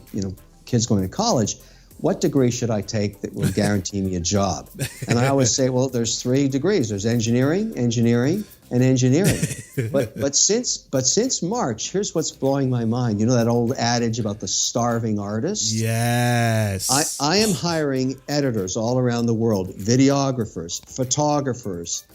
kids going to college, what degree should I take that will guarantee me a job? And I always say, well, there's 3 degrees. There's engineering, and engineering. But since March, here's what's blowing my mind. You know that old adage about the starving artist? Yes. I am hiring editors all around the world, videographers, photographers,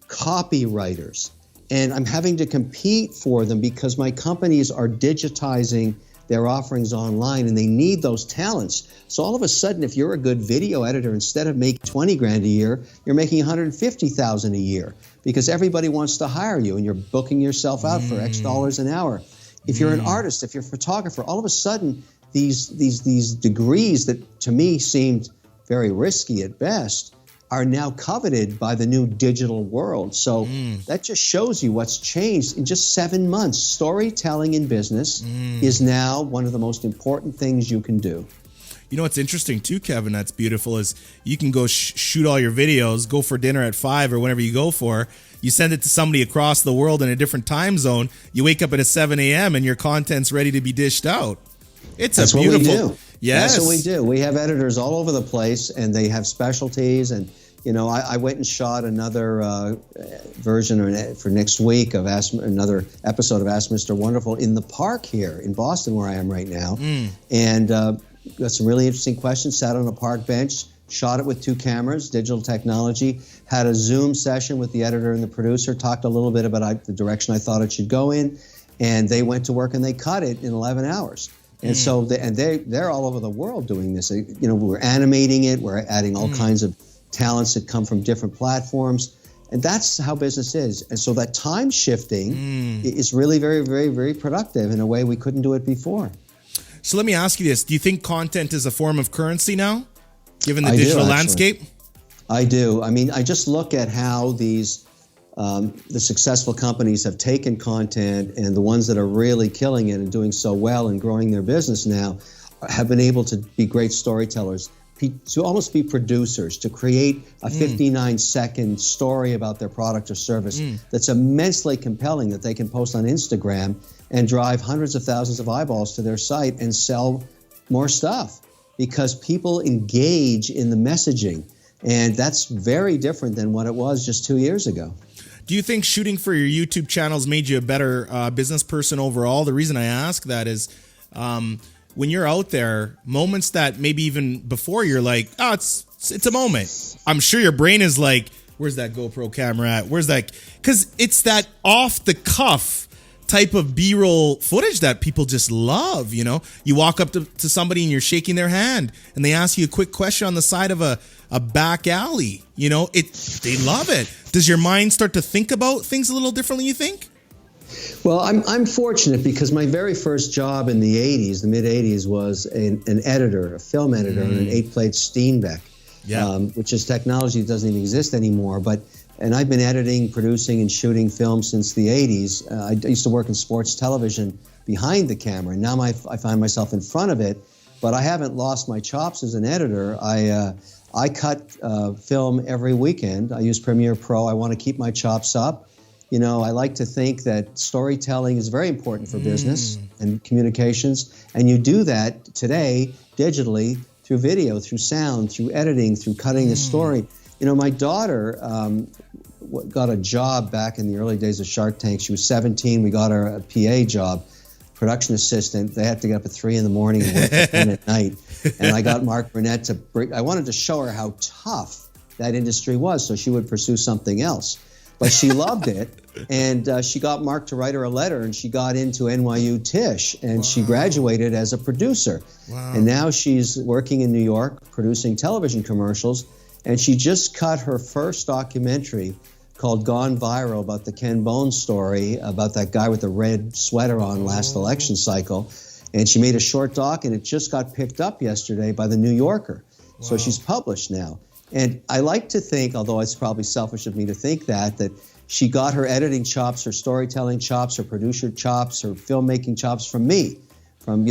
copywriters, and I'm having to compete for them because my companies are digitizing their offerings online, and they need those talents. So all of a sudden, if you're a good video editor, instead of making 20 grand a year, you're making 150,000 a year because everybody wants to hire you, and you're booking yourself out for X dollars an hour. If you're an artist, if you're a photographer, all of a sudden, these degrees that to me seemed very risky at best are now coveted by the new digital world. So that just shows you what's changed in just 7 months. Storytelling in business is now one of the most important things you can do. You know what's interesting too, Kevin, that's beautiful, is you can go shoot all your videos, go for dinner at 5 or whenever you go for. You send it to somebody across the world in a different time zone. You wake up at 7 a.m. and your content's ready to be dished out. That's beautiful. What we do. Yes. That's what we do. We have editors all over the place, and they have specialties. And I went and shot another version for next week of another episode of Ask Mr. Wonderful in the park here in Boston, where I am right now. And got some really interesting questions. Sat on a park bench, shot it with 2 cameras, digital technology. Had a Zoom session with the editor and the producer. Talked a little bit about the direction I thought it should go in, and they went to work and they cut it in 11 hours. And so they're all over the world doing this. We're animating it. We're adding all kinds of talents that come from different platforms. And that's how business is. And so that time shifting is really very, very, very productive in a way we couldn't do it before. So let me ask you this. Do you think content is a form of currency now, given the digital landscape? I do. I mean, I just look at how these the successful companies have taken content, and the ones that are really killing it and doing so well and growing their business now have been able to be great storytellers, to almost be producers, to create a 59-second story about their product or service that's immensely compelling that they can post on Instagram and drive hundreds of thousands of eyeballs to their site and sell more stuff because people engage in the messaging. And that's very different than what it was just 2 years ago. Do you think shooting for your YouTube channels made you a better business person overall? The reason I ask that is when you're out there, moments that maybe even before you're like, oh, it's a moment. I'm sure your brain is like, where's that GoPro camera at? Where's that? Because it's that off the cuff type of B-roll footage that people just love. You walk up to somebody and you're shaking their hand and they ask you a quick question on the side of a back alley. They love it. Does your mind start to think about things a little differently, you think? Well, I'm fortunate because my very first job in the 80s, the mid-80s, was an editor, a film editor on an 8-plate Steenbeck, which is technology that doesn't even exist anymore. And I've been editing, producing, and shooting film since the 80s. I used to work in sports television behind the camera, and now I find myself in front of it. But I haven't lost my chops as an editor. I cut film every weekend. I use Premiere Pro. I want to keep my chops up. I like to think that storytelling is very important for business and communications. And you do that today digitally through video, through sound, through editing, through cutting a story. My daughter got a job back in the early days of Shark Tank. She was 17. We got her a PA job, production assistant. They had to get up at 3 in the morning and work at 10 at night. And I got Mark Burnett I wanted to show her how tough that industry was so she would pursue something else. But she loved it, and she got Mark to write her a letter, and she got into NYU Tisch, and she graduated as a producer. Wow. And now she's working in New York, producing television commercials, and she just cut her first documentary called Gone Viral about the Ken Bone story, about that guy with the red sweater on last election cycle. And she made a short doc, and it just got picked up yesterday by the New Yorker. Wow. So she's published now. And I like to think, although it's probably selfish of me to think that she got her editing chops, her storytelling chops, her producer chops, her filmmaking chops from me, from,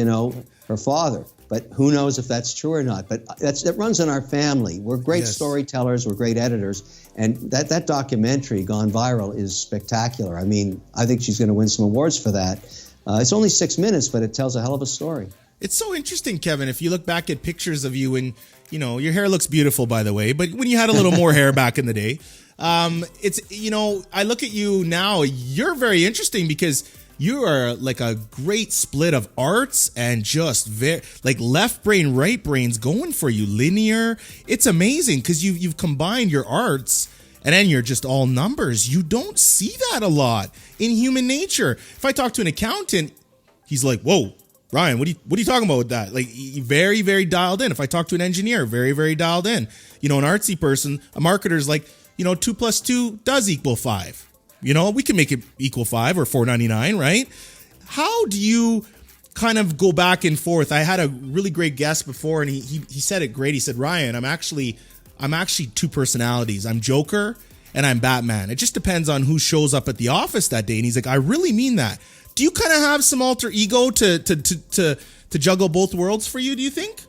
her father. But who knows if that's true or not? But that runs in our family. We're great storytellers. We're great editors. And that documentary, gone viral, is spectacular. I mean, I think she's going to win some awards for that. It's only 6 minutes, but it tells a hell of a story. It's so interesting, Kevin. If you look back at pictures of you, and your hair looks beautiful, by the way, but when you had a little more hair back in the day, I look at you now. You're very interesting because you are like a great split of arts and just very like left brain, right brains going for you, linear. It's amazing because you've combined your arts and then you're just all numbers. You don't see that a lot in human nature. If I talk to an accountant, he's like, "Whoa, Ryan, what are you talking about with that?" Like, very, very dialed in. If I talk to an engineer, very, very dialed in. An artsy person, a marketer's like, 2 plus 2 does equal 5. We can make it equal 5 or 4.99, right? How do you kind of go back and forth? I had a really great guest before, and he said it great. He said, "Ryan, I'm actually 2 personalities. I'm Joker and I'm Batman. It just depends on who shows up at the office that day." And he's like, "I really mean that." Do you kind of have some alter ego to juggle both worlds for you, do you think?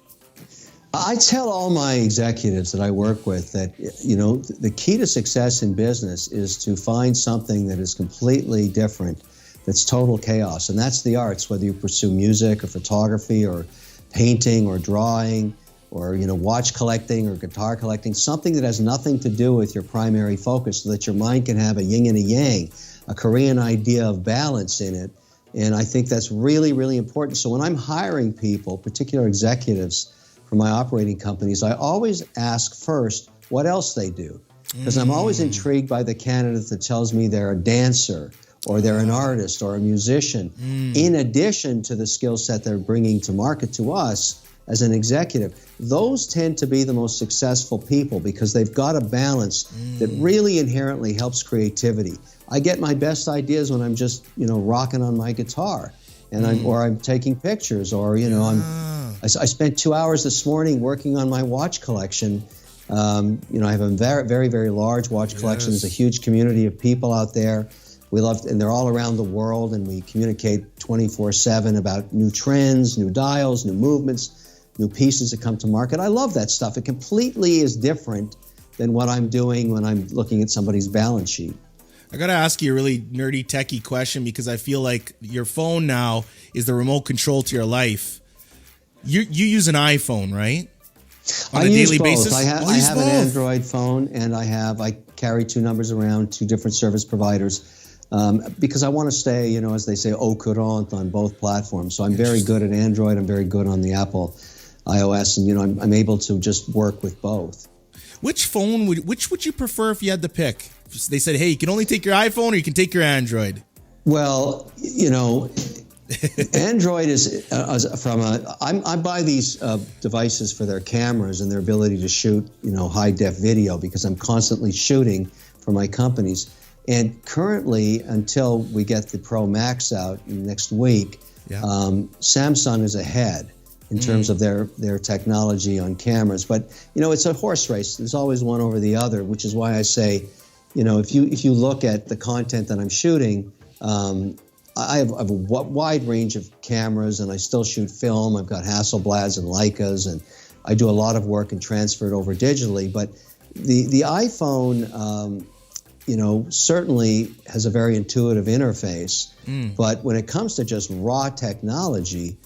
I tell all my executives that I work with that, the key to success in business is to find something that is completely different, that's total chaos. And that's the arts, whether you pursue music or photography or painting or drawing or, watch collecting or guitar collecting, something that has nothing to do with your primary focus so that your mind can have a yin and a yang, a Korean idea of balance in it. And I think that's really, really important. So when I'm hiring people, particular executives for my operating companies, I always ask first what else they do. Because I'm always intrigued by the candidate that tells me they're a dancer or they're an artist or a musician, in addition to the skill set they're bringing to market to us as an executive. Those tend to be the most successful people because they've got a balance that really inherently helps creativity. I get my best ideas when I'm just, rocking on my guitar, and I'm taking pictures, or I spent 2 hours this morning working on my watch collection. I have a very, very, very large watch collection. There's a huge community of people out there. And they're all around the world, and we communicate 24/7 about new trends, new dials, new movements, new pieces that come to market. I love that stuff. It completely is different than what I'm doing when I'm looking at somebody's balance sheet. I got to ask you a really nerdy techie question because I feel like your phone now is the remote control to your life. You use an iPhone, right? On a daily basis? I have an Android phone, and I carry 2 numbers around, 2 different service providers, because I want to stay, as they say, au courant on both platforms. So I'm very good at Android. I'm very good on the Apple iOS, and I'm able to just work with both. Which would you prefer if you had to pick? They said, "Hey, you can only take your iPhone or you can take your Android." Well, Android is I buy these devices for their cameras and their ability to shoot, high def video, because I'm constantly shooting for my companies. And currently, until we get the Pro Max out next week, Samsung is ahead in terms of their technology on cameras. But it's a horse race. There's always one over the other, which is why I say, if you look at the content that I'm shooting, I have a wide range of cameras, and I still shoot film. I've got Hasselblads and Leicas, and I do a lot of work and transfer it over digitally. But the iPhone, certainly has a very intuitive interface. But when it comes to just raw technology,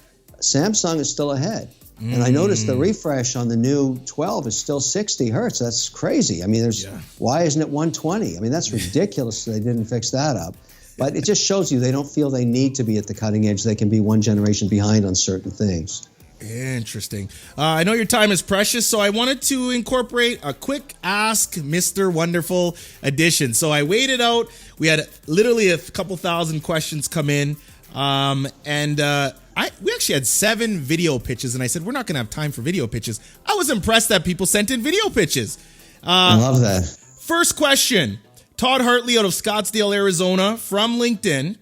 Samsung is still ahead. And I noticed the refresh on the new 12 is still 60 hertz. That's crazy. I mean, why isn't it 120? I mean, that's ridiculous. They didn't fix that up. But it just shows you they don't feel they need to be at the cutting edge. They can be one generation behind on certain things. Interesting. I know your time is precious, so I wanted to incorporate a quick Ask Mr. Wonderful edition. So I waited out. We had literally a couple thousand questions come in, we actually had 7 video pitches, and I said, we're not going to have time for video pitches. I was impressed that people sent in video pitches. I love that. First question. Todd Hartley out of Scottsdale, Arizona, from LinkedIn.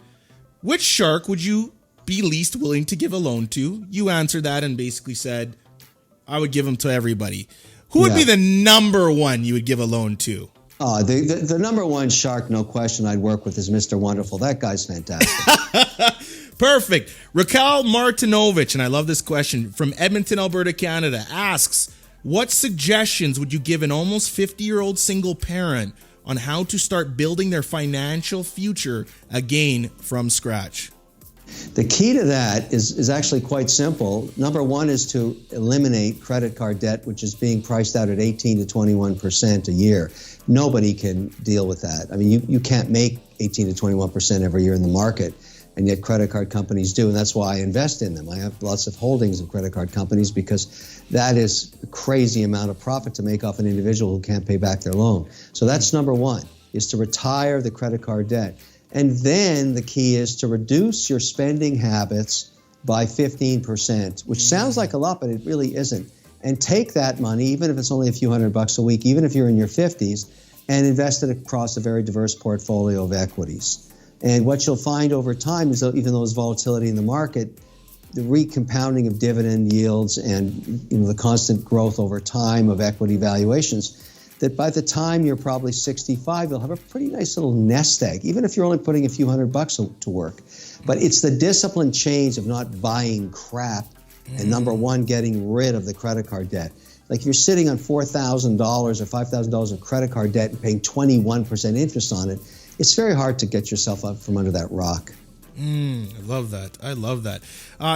Which shark would you be least willing to give a loan to? You answered that and basically said, I would give them to everybody. Who would be the number one you would give a loan to? The number one shark, no question, I'd work with is Mr. Wonderful. That guy's fantastic. Perfect. Raquel Martinovich, and I love this question, from Edmonton, Alberta, Canada, asks, what suggestions would you give an almost 50-year-old single parent on how to start building their financial future again from scratch? The key to that is actually quite simple. Number one is to eliminate credit card debt, which is being priced out at 18 to 21% a year. Nobody can deal with that. I mean, you can't make 18 to 21% every year in the market, and yet credit card companies do, and that's why I invest in them. I have lots of holdings of credit card companies because that is a crazy amount of profit to make off an individual who can't pay back their loan. So that's number one, is to retire the credit card debt. And then the key is to reduce your spending habits by 15%, which sounds like a lot, but it really isn't. And take that money, even if it's only a few $100 a week, even if you're in your 50s, and invest it across a very diverse portfolio of equities. And what you'll find over time is that even though there's volatility in the market, the recompounding of dividend yields and the constant growth over time of equity valuations, that by the time you're probably 65, you'll have a pretty nice little nest egg, even if you're only putting a few $100 to work. But it's the disciplined change of not buying crap and number one, getting rid of the credit card debt. Like if you're sitting on $4,000 or $5,000 of credit card debt and paying 21% interest on it, it's very hard to get yourself up from under that rock. I love that. I love that.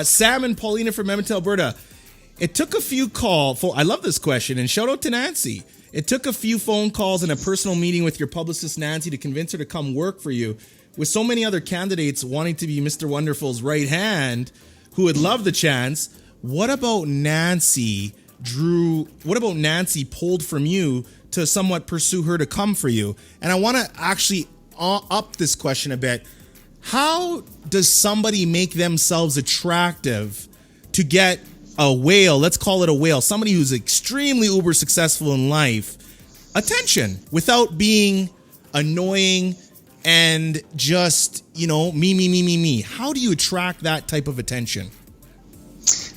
Sam and Paulina from Edmonton, Alberta. It took a few calls. I love this question, and shout out to Nancy. It took a few phone calls and a personal meeting with your publicist, Nancy, to convince her to come work for you. With so many other candidates wanting to be Mr. Wonderful's right hand, who would love the chance, what about Nancy pulled from you to somewhat pursue her to come for you? And I want to actually up this question a bit. How does somebody make themselves attractive to get a whale, let's call it a whale, somebody who's extremely uber successful in life, attention without being annoying and just, me? How do you attract that type of attention?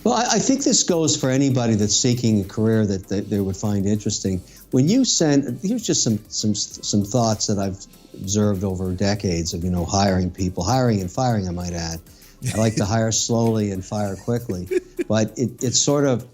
Well, I think this goes for anybody that's seeking a career that they would find interesting. When you here's just some thoughts that I've observed over decades of, hiring people, hiring and firing, I might add. I like to hire slowly and fire quickly. But it's sort of,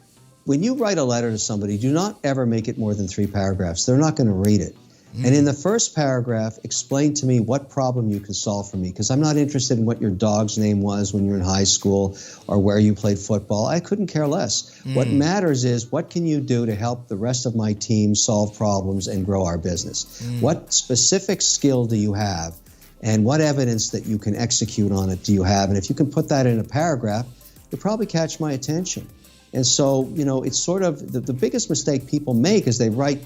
when you write a letter to somebody, do not ever make it more than 3 paragraphs. They're not going to read it. And in the first paragraph, explain to me what problem you can solve for me, because I'm not interested in what your dog's name was when you were in high school or where you played football. I couldn't care less. What matters is, what can you do to help the rest of my team solve problems and grow our business? What specific skill do you have, and what evidence that you can execute on it do you have? And if you can put that in a paragraph, you'll probably catch my attention. And so, it's sort of the biggest mistake people make is they write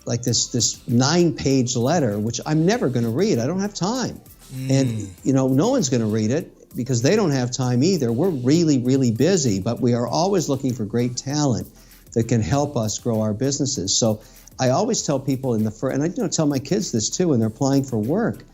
like this 9-page letter, which I'm never going to read. I don't have time. And, no one's going to read it because they don't have time either. We're really, really busy, but we are always looking for great talent that can help us grow our businesses. So I always tell people and I tell my kids this too when they're applying for work.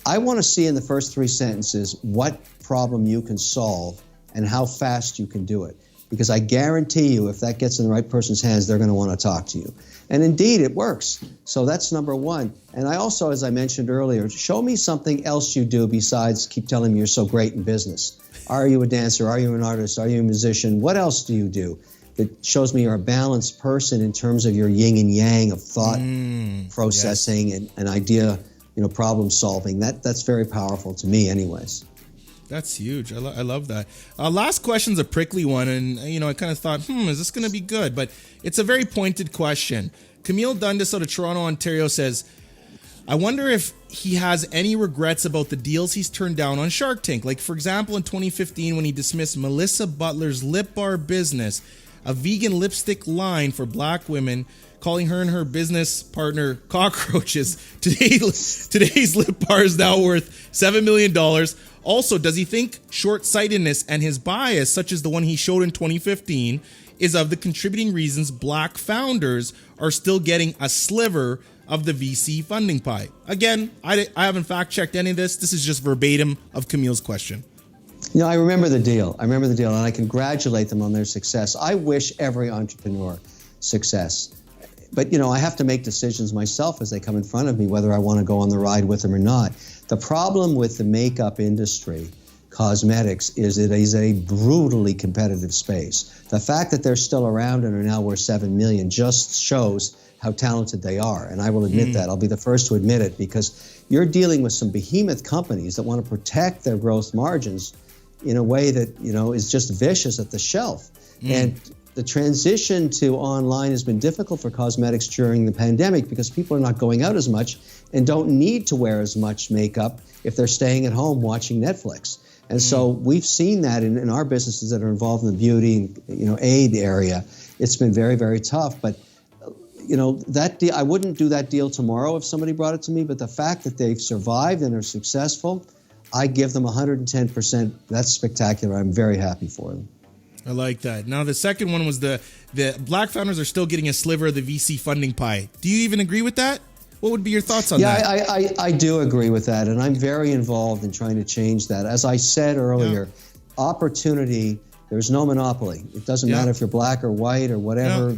I want to see in the first 3 sentences what problem you can solve and how fast you can do it. Because I guarantee you, if that gets in the right person's hands, they're going to want to talk to you. And indeed, it works. So that's number one. And I also, as I mentioned earlier, show me something else you do besides keep telling me you're so great in business. Are you a dancer? Are you an artist? Are you a musician? What else do you do that shows me you're a balanced person in terms of your yin and yang of thought processing and idea, problem solving? That's very powerful to me anyways. That's huge. I love that. Last question's a prickly one, and I kind of thought, is this going to be good? But it's a very pointed question. Camille Dundas out of Toronto, Ontario says, I wonder if he has any regrets about the deals he's turned down on Shark Tank. Like, for example, in 2015, when he dismissed Melissa Butler's Lip Bar business, a vegan lipstick line for black women, calling her and her business partner cockroaches. Today's Lip Bar is now worth $7 million. Also, does he think short-sightedness and his bias, such as the one he showed in 2015, is of the contributing reasons black founders are still getting a sliver of the VC funding pie? Again, I haven't fact-checked any of this. This is just verbatim of Camille's question. I remember the deal. And I congratulate them on their success. I wish every entrepreneur success. But, I have to make decisions myself as they come in front of me, whether I want to go on the ride with them or not. The problem with the makeup industry, cosmetics is it is a brutally competitive space. The fact that they're still around and are now worth $7 million just shows how talented they are. And I will admit that. I'll be the first to admit it, because you're dealing with some behemoth companies that want to protect their gross margins in a way that, is just vicious at the shelf. And the transition to online has been difficult for cosmetics during the pandemic because people are not going out as much and don't need to wear as much makeup if they're staying at home watching Netflix. And so we've seen that in our businesses that are involved in the beauty and aid area. It's been very, very tough. But that deal, I wouldn't do that deal tomorrow if somebody brought it to me. But the fact that they've survived and are successful, I give them 110%. That's spectacular. I'm very happy for them. I like that. Now, the second one was the Black founders are still getting a sliver of the VC funding pie. Do you even agree with that? What would be your thoughts on that? Yeah, I do agree with that, and I'm very involved in trying to change that. As I said earlier, opportunity, there's no monopoly. It doesn't matter if you're black or white or whatever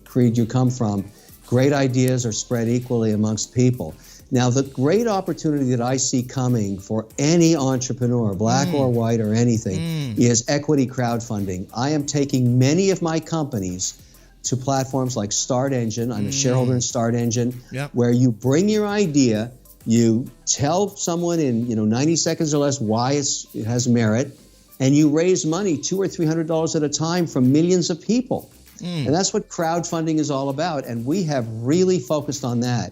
creed you come from. Great ideas are spread equally amongst people. Now, the great opportunity that I see coming for any entrepreneur, black or white or anything, is equity crowdfunding. I am taking many of my companies to platforms like Start Engine. I'm a shareholder in Start Engine, where you bring your idea, you tell someone in 90 seconds or less why it has merit, and you raise money $200 or $300 at a time from millions of people. And that's what crowdfunding is all about. And we have really focused on that.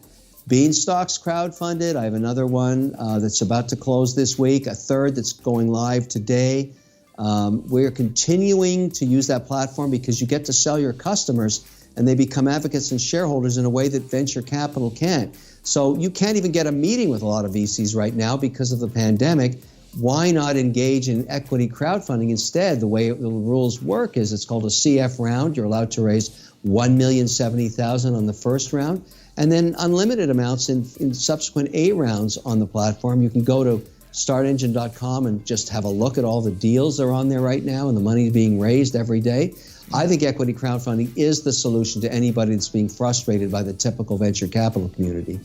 Beanstox crowdfunded. I have another one that's about to close this week, a third that's going live today. We're continuing to use that platform because you get to sell your customers and they become advocates and shareholders in a way that venture capital can't. So you can't even get a meeting with a lot of VCs right now because of the pandemic. Why not engage in equity crowdfunding instead? The way the rules work is it's called a CF round. You're allowed to raise $1,070,000 on the first round, and then unlimited amounts in subsequent A rounds on the platform. You can go to startengine.com and just have a look at all the deals that are on there right now and the money being raised every day. I think equity crowdfunding is the solution to anybody that's being frustrated by the typical venture capital community.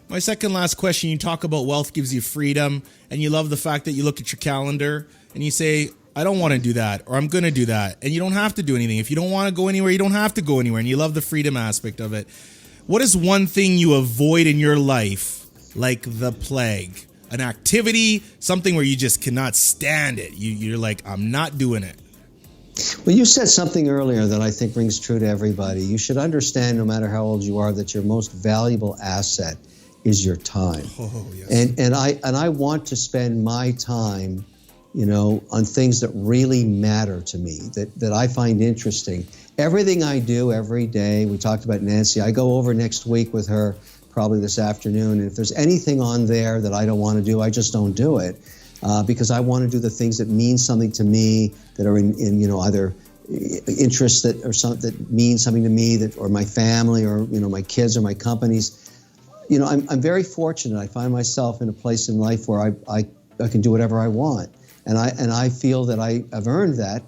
My second last question, you talk about wealth gives you freedom, and you love the fact that you look at your calendar and you say, I don't want to do that, or I'm going to do that. And you don't have to do anything. If you don't want to go anywhere, you don't have to go anywhere. And you love the freedom aspect of it. What is one thing you avoid in your life like the plague? An activity, something where you just cannot stand it. You're like, I'm not doing it. Well, you said something earlier that I think rings true to everybody. You should understand, no matter how old you are, that your most valuable asset is your time. Oh, yes. And I want to spend my time, on things that really matter to me, that I find interesting. Everything I do every day, we talked about Nancy, I go over next week with her probably this afternoon, and if there's anything on there that I don't want to do, I just don't do it, because I want to do the things that mean something to me, that are in either interests that mean something to me, or my family, or my kids, or my companies. I'm very fortunate. I find myself in a place in life where I can do whatever I want, and I feel that I've earned that,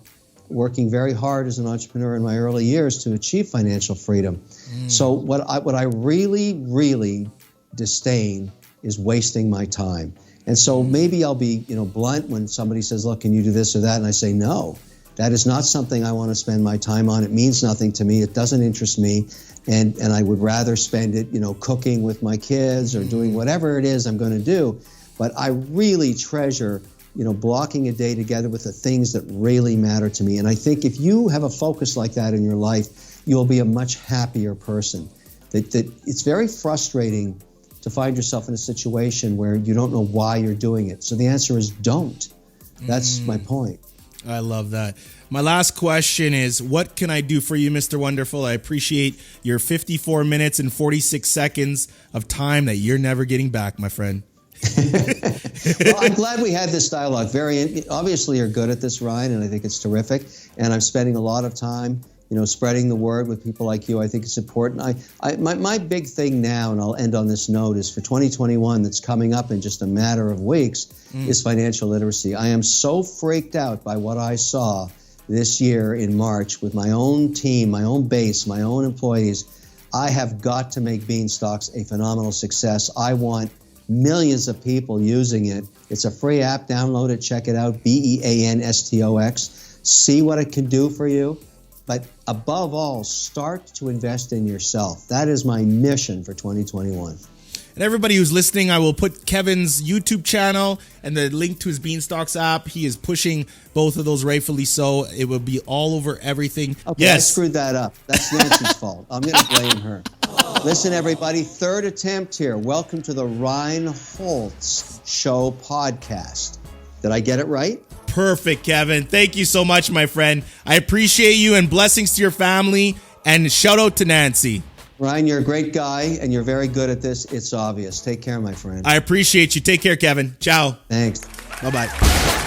working very hard as an entrepreneur in my early years to achieve financial freedom. So what I really, really disdain is wasting my time. And so maybe I'll be blunt when somebody says, look, can you do this or that? And I say, no, that is not something I want to spend my time on. It means nothing to me. It doesn't interest me. And I would rather spend it, cooking with my kids or doing whatever it is I'm going to do. But I really treasure blocking a day together with the things that really matter to me. And I think if you have a focus like that in your life, you'll be a much happier person. That it's very frustrating to find yourself in a situation where you don't know why you're doing it. So the answer is don't. That's my point. I love that. My last question is, what can I do for you, Mr. Wonderful? I appreciate your 54 minutes and 46 seconds of time that you're never getting back, my friend. Well, I'm glad we had this dialogue. Very obviously, you're good at this, Ryan, and I think it's terrific. And I'm spending a lot of time, spreading the word with people like you. I think it's important. My big thing now, and I'll end on this note, is for 2021 that's coming up in just a matter of weeks, is financial literacy. I am so freaked out by what I saw this year in March with my own team, my own base, my own employees. I have got to make Beanstox a phenomenal success. I want millions of people using it. It's a free app. Download it. Check it out. Beanstox. See what it can do for you. But above all, start to invest in yourself. That is my mission for 2021. And everybody who's listening, I will put Kevin's YouTube channel and the link to his Beanstox app. He is pushing both of those, rightfully so. It will be all over everything. Okay, yes. I screwed that up. That's Nancy's fault. I'm going to blame her. Listen, everybody, third attempt here. Welcome to the Ryan Holtz Show podcast. Did I get it right? Perfect, Kevin. Thank you so much, my friend. I appreciate you, and blessings to your family, and shout out to Nancy. Ryan, you're a great guy, and you're very good at this. It's obvious. Take care, my friend. I appreciate you. Take care, Kevin. Ciao. Thanks. Bye-bye.